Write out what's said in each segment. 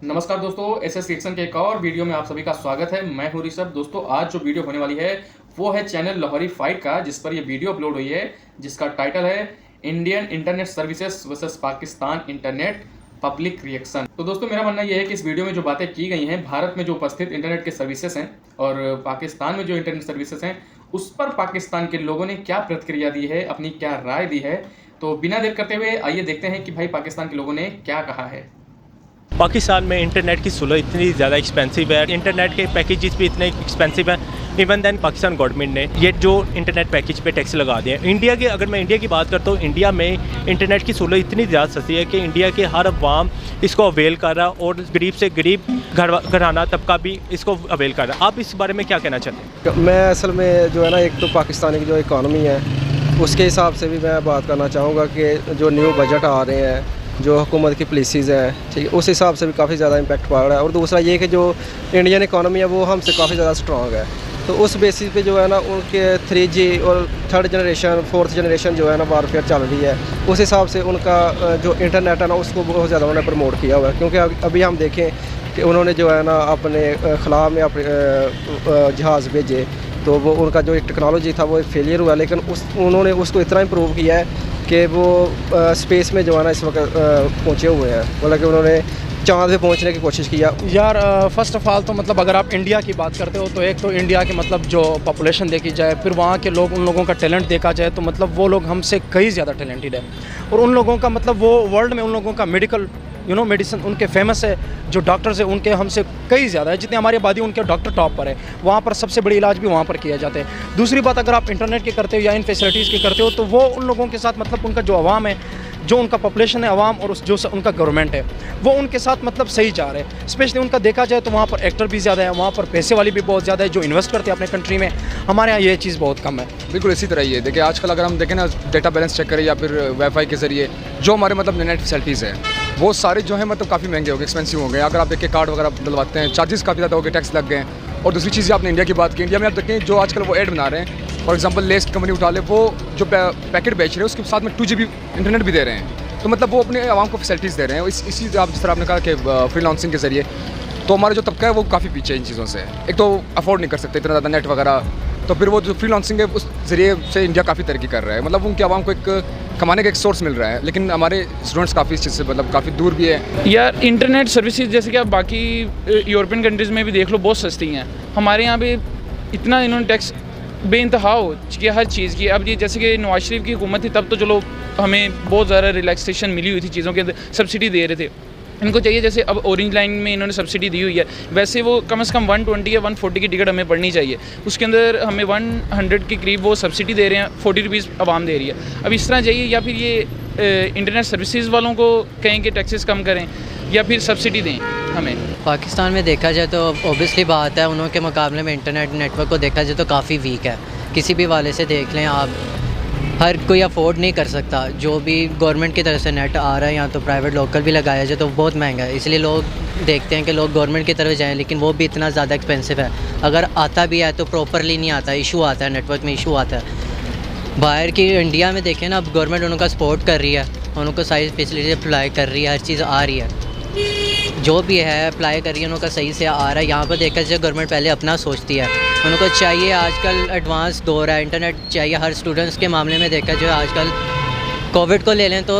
नमस्कार दोस्तों, SS reaction के एक और वीडियो में आप सभी का स्वागत है। मैं हूं ऋषभ। दोस्तों, आज जो वीडियो होने वाली है वो है चैनल लाहौरी फाइट का, जिस पर ये वीडियो अपलोड हुई है, जिसका टाइटल है Indian internet services versus Pakistan internet public reaction. तो दोस्तों, मेरा मानना यह है कि इस वीडियो में जो बातें की गई हैं, भारत में जो उपस्थित इंटरनेट के सर्विसेज हैं और पाकिस्तान में जो इंटरनेट सर्विसेज हैं, उस पर पाकिस्तान के लोगों ने क्या प्रतिक्रिया दी है, अपनी क्या राय दी है। तो बिना देर करते हुए आइए देखते हैं कि भाई पाकिस्तान के लोगों ने क्या कहा है। पाकिस्तान में इंटरनेट की सुलह इतनी ज़्यादा एक्सपेंसिव है, इंटरनेट के पैकेजेस भी इतने एक्सपेंसिव हैं। इवन दैन पाकिस्तान गवर्नमेंट ने ये जो इंटरनेट पैकेज पे टैक्स लगा दिए हैं। अगर मैं इंडिया की बात करता हूँ, इंडिया में इंटरनेट की सुलह इतनी ज़्यादा सस्ती है कि इंडिया के हर अवाम इसको अवेल कर रहा है और गरीब से गरीब घराना तबका भी इसको अवेल कर रहा है। आप इस बारे में क्या कहना चाहते हैं? मैं असल में जो है ना, एक तो पाकिस्तान की जो इकॉनमी है उसके हिसाब से भी मैं बात करना चाहूँगा कि जो न्यू बजट आ रहे हैं, जो हुकूमत की पॉलिसीज़ हैं, ठीक है, उस हिसाब से भी काफ़ी ज़्यादा इम्पैक्ट पड़ रहा है। और दूसरा ये कि जो इंडियन इकॉनमी है वो हमसे काफ़ी ज़्यादा स्ट्रॉन्ग है, तो उस बेसिस पे जो है ना उनके 3G और थर्ड जनरेशन, फोर्थ जनरेशन जो है ना वारफेयर चल रही है, उस हिसाब से उनका जो इंटरनेट है ना उसको बहुत ज़्यादा उन्होंने प्रमोट किया हुआ है। क्योंकि अभी हम देखें कि उन्होंने जो है ना अपने खला में अपने जहाज़ भेजे, तो वो उनका जो एक टेक्नोलॉजी था वो फेलियर हुआ, लेकिन उन्होंने उसको इतना इम्प्रूव किया है कि वो स्पेस में जो है ना इस वक्त पहुँचे हुए हैं। मतलब कि उन्होंने चाँद पे पहुँचने की कोशिश किया। यार फ़र्स्ट ऑफ़ ऑल तो मतलब अगर आप इंडिया की बात करते हो तो एक तो इंडिया के मतलब जो पॉपुलेशन देखी जाए, फिर वहाँ के लोग, उन लोगों का टैलेंट देखा जाए तो मतलब वो लोग हमसे कई ज़्यादा टैलेंटेड है। और उन लोगों का मतलब वो वर्ल्ड में उन लोगों का मेडिकल मेडिसिन उनके फेमस है, जो डॉक्टर्स हैं उनके हमसे कई ज़्यादा है। जितनी हमारी आबादी उनके डॉक्टर टॉप पर है, वहाँ पर सबसे बड़ी इलाज भी वहाँ पर किया जाता है। दूसरी बात, अगर आप इंटरनेट की करते हो या इन फैसिलिटीज़ की करते हो तो वो उन लोगों के साथ मतलब उनका जो आवाम है, जो उनका पॉपुलेशन है आवाम, और जो उनका गवर्नमेंट है वो उनके साथ मतलब सही जा रहे हैं। स्पेशली उनका देखा जाए तो वहाँ पर एक्टर भी ज़्यादा है, वहाँ पर पैसे वाली भी बहुत ज़्यादा है जो इन्वेस्ट करते हैं अपने कंट्री में। हमारे यहाँ ये चीज़ बहुत कम है। बिल्कुल इसी तरह ही है। देखिए आजकल अगर हम देखें ना, डाटा बैलेंस चेक करें या फिर वाईफाई के ज़रिए जो हमारे मतलब नेट फैसिलिटीज़ है वो सारे जो है मतलब काफ़ी महंगे हो गए, एक्सपेंसिव हो गए। अगर आप देखिए कार्ड वगैरह डलवाते हैं, चार्जेस काफ़ी ज़्यादा हो गए, टैक्स लग गए। और दूसरी चीज़ आपने इंडिया की बात की, इंडिया में आप देखें जो आजकल वो ऐड बना रहे हैं, फॉर एग्जांपल लेस की कंपनी उठा ले, वो जो पैकेट बेच रहे हैं उसके साथ में 2GB इंटरनेट भी दे रहे हैं। तो मतलब वो अपने आवाम को फैसिलिटीज़ दे रहे हैं। इसी आप जिस तरह आपने कहा कि फ्रीलांसिंग के ज़रिए, तो हमारा जो तबका है वो काफ़ी पीछे है इन चीज़ों से। एक तो अफोर्ड नहीं कर सकते इतना ज़्यादा नेट वगैरह, तो फिर वो जो फ्रीलांसिंग है उस ज़रिए से इंडिया काफ़ी तरक्की कर रहा है। मतलब उनके आवाम को एक कमाने का एक सोर्स मिल रहा है। लेकिन हमारे स्टूडेंट्स काफ़ी इस चीज़ से मतलब काफ़ी दूर भी है। यार इंटरनेट सर्विसेज जैसे कि आप बाकी यूरोपियन कंट्रीज़ में भी देख लो, बहुत सस्ती हैं। हमारे यहाँ पे इतना इन्होंने टैक्स बेइंतहा हो चुकी है हर चीज़ की। अब ये जैसे कि नवाज शरीफ की हुकूमत थी तब तो चलो हमें बहुत ज़्यादा रिलैक्सेशन मिली हुई थी, चीज़ों के अंदर सब्सिडी दे रहे थे। इनको चाहिए जैसे अब ऑरेंज लाइन में इन्होंने सब्सिडी दी हुई है, वैसे वो कम से कम 120 या 140 की टिकट हमें पड़नी चाहिए। उसके अंदर हमें 100 के करीब वो सब्सिडी दे रहे हैं, 40 रुपीज़ आवाम दे रही है। अब इस तरह चाहिए, या फिर ये इंटरनेट सर्विसेज वालों को कहें कि टैक्सेस कम करें या फिर सब्सिडी दें हमें। पाकिस्तान में देखा जाए तो ऑब्वियसली बात है, उन्हों के मुकाबले में इंटरनेट नेटवर्क को देखा जाए तो काफ़ी वीक है। किसी भी वाले से देख लें आप, हर कोई अफोर्ड नहीं कर सकता। जो भी गवर्नमेंट की तरफ से नेट आ रहा है या तो प्राइवेट लोकल भी लगाया जाए तो बहुत महंगा है, इसलिए लोग देखते हैं कि लोग गवर्नमेंट की तरफ जाएं, लेकिन वो भी इतना ज़्यादा एक्सपेंसिव है। अगर आता भी है तो प्रॉपरली नहीं आता, इशू आता है, नेटवर्क में इशू आता है। बाहर की इंडिया में देखें ना, अब गवर्नमेंट उनका सपोर्ट कर रही है, उनको सारी फैसिलिटी अप्लाई कर रही है, हर चीज़ आ रही है, जो भी है अप्लाई कर रही है, उनका सही से आ रहा है। यहाँ पर देखा जाए गवर्नमेंट पहले अपना सोचती है, उनको चाहिए, आजकल एडवांस दौर है, इंटरनेट चाहिए हर स्टूडेंट्स के मामले में देखा जाए। आजकल कोविड को ले लें तो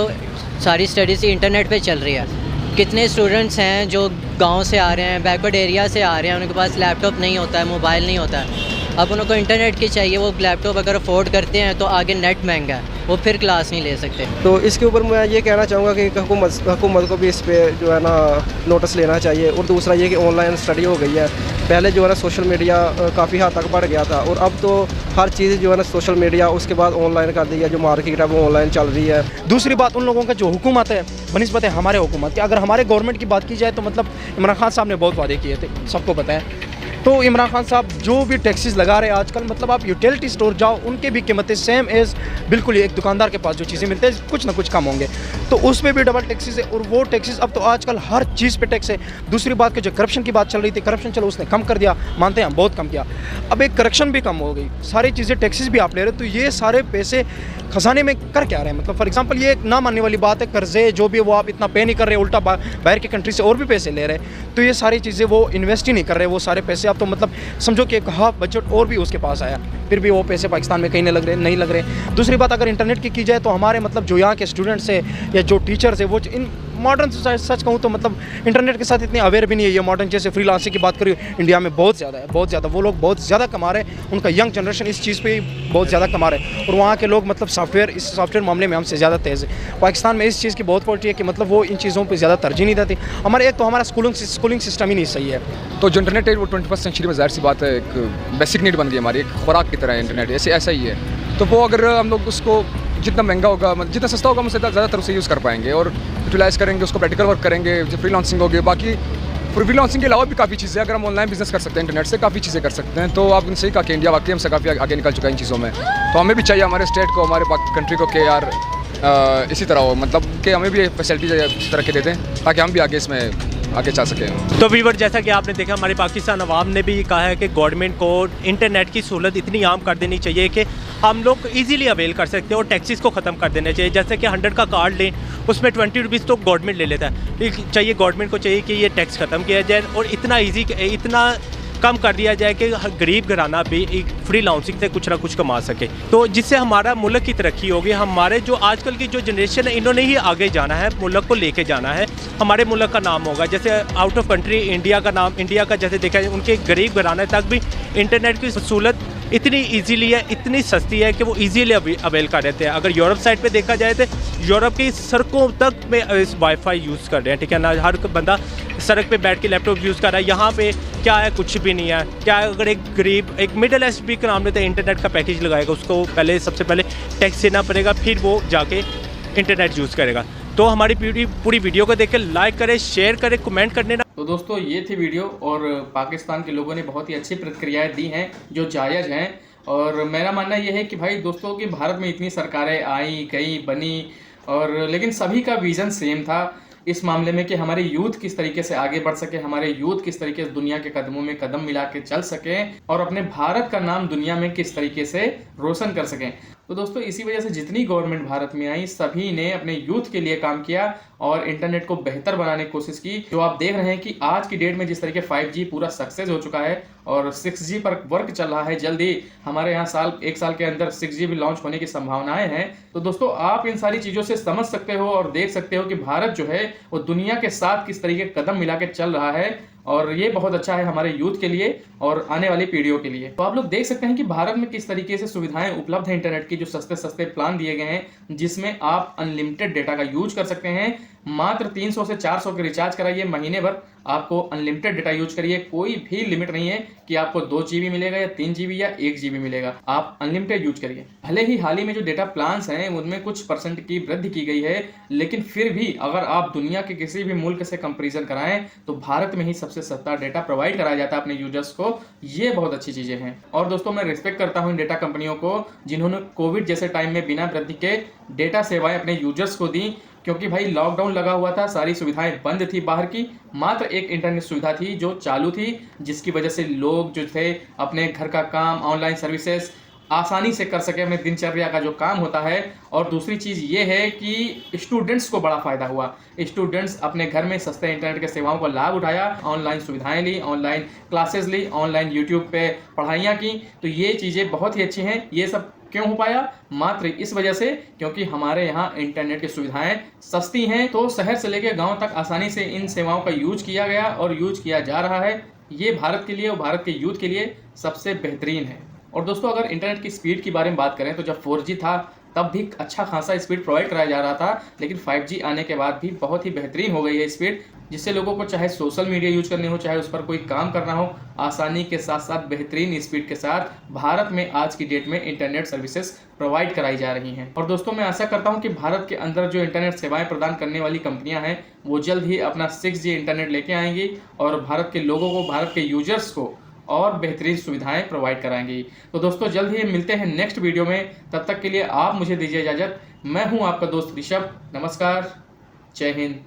सारी स्टडीज़ इंटरनेट पे चल रही है। कितने स्टूडेंट्स हैं जो गांव से आ रहे हैं, बैकवर्ड एरिया से आ रहे हैं, उनके पास लैपटॉप नहीं होता है, मोबाइल नहीं होता है। अब उनको इंटरनेट की चाहिए, वो लैपटॉप अगर अफोर्ड करते हैं तो आगे नेट महंगा है, वो फिर क्लास नहीं ले सकते। तो इसके ऊपर मैं ये कहना चाहूँगा कि हुकूमत को भी इस पे जो है ना नोटिस लेना चाहिए। और दूसरा ये कि ऑनलाइन स्टडी हो गई है, पहले जो है ना सोशल मीडिया काफ़ी हद तक बढ़ गया था, और अब तो हर चीज़ जो है ना सोशल मीडिया, उसके बाद ऑनलाइन कर दी है। जो मार्केट है वो ऑनलाइन चल रही है। दूसरी बात, उन लोगों का जो हुकूमत है बनिस्बत है हमारे हुकूमत की, अगर हमारे गवर्नमेंट की बात की जाए तो मतलब इमरान खान साहब ने बहुत वादे किए थे, सबको पता है। तो इमरान खान साहब जो भी टैक्सेस लगा रहे हैं आजकल, मतलब आप यूटिलिटी स्टोर जाओ, उनके भी कीमतें सेम एज बिल्कुल एक दुकानदार के पास जो चीज़ें मिलती हैं कुछ ना कुछ कम होंगे, तो उस पर भी डबल टैक्सेस है। और वो टैक्सेस अब तो आजकल हर चीज़ पे टैक्स है। दूसरी बात कि जो करप्शन की बात चल रही थी, करप्शन चलो उसने कम कर दिया, मानते हैं हम, बहुत कम किया, अब एक करप्शन भी कम हो गई, सारी चीज़ें टैक्सेस भी आप ले रहे हो, तो ये सारे पैसे खजाने में कर क्या रहे हैं? मतलब फॉर एग्जांपल ये एक ना मानने वाली बात है, कर्जे जो भी वो आप इतना पे नहीं कर रहे, उल्टा बाहर की कंट्री से और भी पैसे ले रहे हैं, तो ये सारी चीज़ें वो इन्वेस्ट ही नहीं कर रहे, वो सारे पैसे आप तो मतलब समझो कि एक हाफ बजट और भी उसके पास आया, फिर भी वो पैसे पाकिस्तान में कहीं नहीं लग रहे। दूसरी बात अगर इंटरनेट की जाए तो हमारे मतलब जो यहाँ के स्टूडेंट्स है या जो टीचर्स है वो इन मॉडर्न सच कहूँ तो मतलब इंटरनेट के साथ इतने अवेयर भी नहीं है। ये मॉडर्न जैसे फ्रीलांसिंग की बात करी इंडिया में बहुत ज़्यादा है, बहुत ज़्यादा, वो लोग बहुत ज़्यादा कमा रहे हैं, उनका यंग जनरेशन इस चीज़ पे बहुत ज़्यादा कमा रहे हैं, और वहाँ के लोग मतलब इस सॉफ्टवेयर मामले में हमसे ज़्यादा तेज़ है। पाकिस्तान में इस चीज़ की बहुत पॉलिटी है कि मतलब वो इन चीज़ों पर ज़्यादा तरजीह नहीं देती। हमारे एक तो हमारा स्कूलिंग सिस्टम ही नहीं सही है। तो जो इंटरनेट है वो 21st सेंचुरी में ज़ाहिर सी बात है एक बेसिक नीड बन गई हमारी, एक खुराक की तरह है इंटरनेट, ऐसा ही है। तो वो अगर हम लोग उसको जितना महंगा होगा, जितना सस्ता होगा, हम उससे ज़्यादातर उसे यूज़ कर पाएंगे और यूटिलाइज़ करेंगे, उसको प्रैक्टिकल वर्क करेंगे, जो फ्रीलांसिंग होगी, बाकी फ्रीलांसिंग के अलावा भी काफ़ी चीज़ें, अगर हम ऑनलाइन बिजनेस कर सकते हैं इंटरनेट से, काफ़ी चीज़ें कर सकते हैं। तो आपने सही कहा कि इंडिया वाकई हमसे काफ़ी आगे निकल चुका है इन चीज़ों में, तो हमें भी चाहिए हमारे स्टेट को, हमारे कंट्री को कि यार इसी तरह हो, मतलब कि हमें भी फैसिलिटीज इस तरह के दे दें ताकि हम भी आगे इसमें आगे चल सकें। तो वीवर, जैसा कि आपने देखा हमारे पाकिस्तान अवाम ने भी कहा है कि गवर्नमेंट को इंटरनेट की सहूलत इतनी आम कर देनी चाहिए कि हम लोग इजीली अवेल कर सकते हैं और टैक्सेस को ख़त्म कर देना चाहिए। जैसे कि 100 का कार्ड लें, उसमें 20 रुपीज़ तो गवर्नमेंट ले लेता है, चाहिए गवर्नमेंट को चाहिए कि ये टैक्स ख़त्म किया जाए और इतना कम कर दिया जाए कि गरीब घराना भी एक फ्रीलांसिंग से कुछ ना कुछ कमा सके, तो जिससे हमारा मुल्क की तरक्की होगी। हमारे जो आजकल की जो जनरेशन है, इन्होंने ही आगे जाना है, मुल्क को लेके जाना है, हमारे मुल्क का नाम होगा। जैसे आउट ऑफ कंट्री इंडिया का जैसे देखा जाए, उनके गरीब घराने तक भी इंटरनेट की सहूलत इतनी ईजीली है, इतनी सस्ती है कि वो ईजीली अवेल कर लेते हैं। अगर यूरोप साइड पे देखा जाए तो यूरोप की सड़कों तक में वाईफाई यूज़ कर रहे हैं, ठीक है ना, हर बंदा सड़क पे बैठ के लैपटॉप यूज़ कर रहा है। यहाँ पे क्या है, कुछ भी नहीं है। क्या है, अगर एक गरीब, एक मिडिल एज भी का नाम लेते हैं, इंटरनेट का पैकेज लगाएगा, उसको सबसे पहले टैक्स देना पड़ेगा, फिर वो जाके इंटरनेट यूज़ करेगा। तो हमारी पूरी वीडियो को देख के लाइक करें, शेयर करें, कमेंट करने ना। तो दोस्तों ये थी वीडियो और पाकिस्तान के लोगों ने बहुत ही अच्छी प्रतिक्रियाएं दी हैं जो जायज़ हैं। और मेरा मानना ये है कि भाई दोस्तों कि भारत में इतनी सरकारें आई गई बनी और लेकिन सभी का विज़न सेम था इस मामले में कि हमारे यूथ किस तरीके से आगे बढ़ सके, हमारे यूथ किस तरीके से दुनिया के कदमों में कदम मिला के चल सकें और अपने भारत का नाम दुनिया में किस तरीके से रोशन कर सकें। तो दोस्तों इसी वजह से जितनी गवर्नमेंट भारत में आई सभी ने अपने यूथ के लिए काम किया और इंटरनेट को बेहतर बनाने की कोशिश की। जो आप देख रहे हैं कि आज की डेट में जिस तरीके 5G पूरा सक्सेस हो चुका है और 6G पर वर्क चल रहा है, जल्द ही हमारे यहाँ एक साल के अंदर 6G भी लॉन्च होने की संभावनाएं हैं। तो दोस्तों आप इन सारी चीज़ों से समझ सकते हो और देख सकते हो कि भारत जो है वो दुनिया के साथ किस तरीके कदम मिला के चल रहा है और ये बहुत अच्छा है हमारे यूथ के लिए और आने वाली पीढ़ियों के लिए। तो आप लोग देख सकते हैं कि भारत में किस तरीके से सुविधाएं उपलब्ध है इंटरनेट की, जो सस्ते प्लान दिए गए हैं जिसमें आप अनलिमिटेड डेटा का यूज कर सकते हैं। मात्र 300 से 400 के रिचार्ज कराइए, महीने भर आपको अनलिमिटेड डेटा यूज करिए, कोई भी लिमिट नहीं है कि आपको 2 GB मिलेगा या 3 GB या 1 GB मिलेगा, आप अनलिमिटेड यूज करिए। भले ही हाल ही में जो डेटा प्लान्स हैं उनमें कुछ % की वृद्धि की गई है, लेकिन फिर भी अगर आप दुनिया के किसी भी मुल्क से कंपेरिजन कराएं तो भारत में ही सबसे सस्ता डेटा प्रोवाइड कराया जाता है अपने यूजर्स को। ये बहुत अच्छी चीजें हैं और दोस्तों मैं रिस्पेक्ट करता हूं इन डेटा कंपनियों को जिन्होंने कोविड जैसे टाइम में बिना वृद्धि के डेटा सेवाएं अपने यूजर्स को दी, क्योंकि भाई लॉकडाउन लगा हुआ था, सारी सुविधाएं बंद थी बाहर की, मात्र एक इंटरनेट सुविधा थी जो चालू थी, जिसकी वजह से लोग जो थे अपने घर का काम, ऑनलाइन सर्विसेज आसानी से कर सके, अपने दिनचर्या का जो काम होता है। और दूसरी चीज़ ये है कि स्टूडेंट्स को बड़ा फ़ायदा हुआ, स्टूडेंट्स अपने घर में सस्ते इंटरनेट के सेवाओं का लाभ उठाया, ऑनलाइन सुविधाएं ली, ऑनलाइन क्लासेस ली, ऑनलाइन यूट्यूब पे पढ़ाइयाँ की। तो ये चीज़ें बहुत ही अच्छी हैं। ये सब क्यों हो पाया? मात्र इस वजह से क्योंकि हमारे यहाँ इंटरनेट की सुविधाएं सस्ती हैं, तो शहर से लेकर गांव तक आसानी से इन सेवाओं का यूज किया गया और यूज किया जा रहा है। ये भारत के लिए और भारत के यूथ के लिए सबसे बेहतरीन है। और दोस्तों अगर इंटरनेट की स्पीड की बारे में बात करें तो जब 4G था तब भी अच्छा खासा स्पीड प्रोवाइड कराया जा रहा था, लेकिन 5G आने के बाद भी बहुत ही बेहतरीन हो गई है स्पीड, जिससे लोगों को चाहे सोशल मीडिया यूज करनी हो, चाहे उस पर कोई काम करना हो, आसानी के साथ साथ बेहतरीन स्पीड के साथ भारत में आज की डेट में इंटरनेट सर्विसेज प्रोवाइड कराई जा रही हैं। और दोस्तों मैं आशा करता हूं कि भारत के अंदर जो इंटरनेट सेवाएं प्रदान करने वाली कंपनियां हैं वो जल्द ही अपना 6G इंटरनेट लेके आएंगी और भारत के लोगों को, भारत के यूजर्स को और बेहतरीन सुविधाएं प्रोवाइड कराएंगी। तो दोस्तों जल्द ही मिलते हैं नेक्स्ट वीडियो में, तब तक के लिए आप मुझे दीजिए इजाज़त। मैं हूं आपका दोस्त ऋषभ। नमस्कार, जय हिंद।